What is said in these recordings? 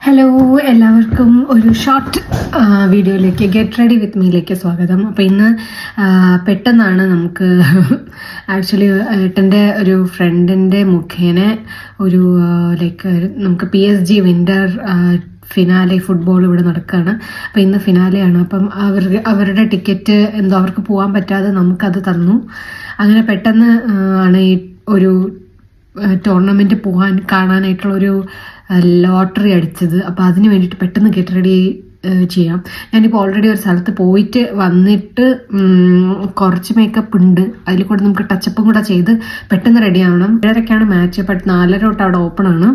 Hello, എല്ലാവർക്കും ഒരു short വീഡിയോയിലേക്ക് ഗെറ്റ് റെഡി വിത്ത് മീയിലേക്ക് സ്വാഗതം. അപ്പോൾ ഇന്ന് പെട്ടെന്നാണ് നമുക്ക് ആക്ച്വലി ഏട്ടൻ്റെ ഒരു ഫ്രണ്ടിൻ്റെ മുഖേന ഒരു ലൈക്ക് നമുക്ക് PSG വിൻ്റർ ഫിനാലെ ഫുട്ബോൾ ഇവിടെ നടക്കുകയാണ്. അപ്പോൾ ഇന്ന് ഫിനാലെയാണ്. അപ്പം അവരുടെ ടിക്കറ്റ് എന്തോ അവർക്ക് പോകാൻ പറ്റാതെ നമുക്കത് തന്നു. അങ്ങനെ പെട്ടെന്ന് ആണ് ഈ ഒരു ടൂർണമെൻറ്റ് കാണാനായിട്ടുള്ളൊരു ലോട്ടറി അടിച്ചത്. അപ്പോൾ അതിന് വേണ്ടിയിട്ട് പെട്ടെന്ന് ഗെറ്റ് റെഡി ചെയ്യാം. ഞാനിപ്പോൾ ഓൾറെഡി ഒരു സ്ഥലത്ത് പോയിട്ട് വന്നിട്ട് കുറച്ച് മേക്കപ്പ് ഉണ്ട്, അതിൽ കൂടെ നമുക്ക് ടച്ചപ്പും കൂടെ ചെയ്ത് പെട്ടെന്ന് റെഡി ആവണം. 7:30 മാച്ച്, ബട്ട് 4:30 തൊട്ട് അവിടെ ഓപ്പൺ ആണ്.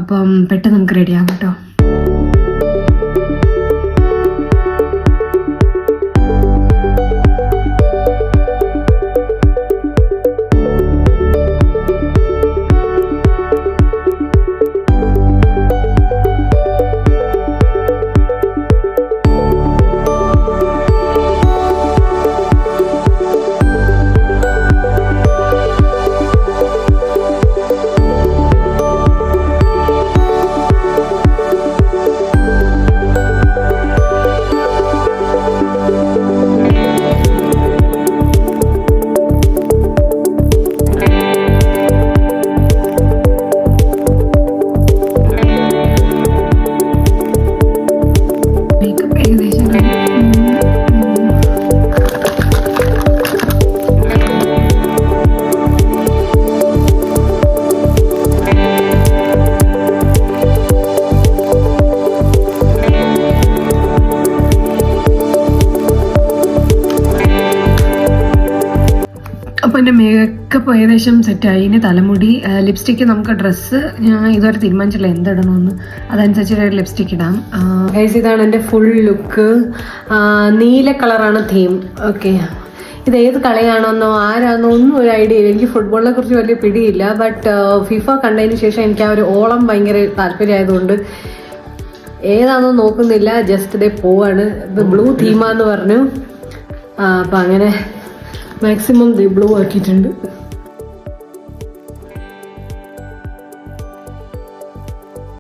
അപ്പം പെട്ടെന്ന് നമുക്ക് റെഡി ആവാം കേട്ടോ. അപ്പോൾ എൻ്റെ മേക്കപ്പ് ഏകദേശം സെറ്റായി. ഇനി തലമുടി, ലിപ്സ്റ്റിക്ക്, നമുക്ക് ഡ്രസ്സ് ഞാൻ ഇതുവരെ തീരുമാനിച്ചില്ല എന്തിടണമെന്ന്. അതനുസരിച്ച് ലിപ്സ്റ്റിക്ക് ഇടാം. ഗൈസ്, ഇതാണ് എൻ്റെ ഫുൾ ലുക്ക്. നീല കളറാണ് തീം. ഓക്കെ, ഇത് ഏത് കളിയാണെന്നോ ആരാണെന്നോ ഒന്നും ഒരു ഐഡിയ ഇല്ല. എനിക്ക് ഫുട്ബോളിനെ കുറിച്ച് വലിയ പിടിയില്ല. ബട്ട് ഫിഫ കണ്ടതിന് ശേഷം എനിക്ക് ആ ഒരു ഓളം ഭയങ്കര താല്പര്യമായതുകൊണ്ട് ഏതാണെന്നോ നോക്കുന്നില്ല, ജസ്റ്റ് ഇതേ പോവാണ്. ഇത് ബ്ലൂ തീമാന്ന് പറഞ്ഞു. അപ്പം അങ്ങനെ മാക്സിമം ബ്ലൂ ആക്കിയിട്ടുണ്ട്.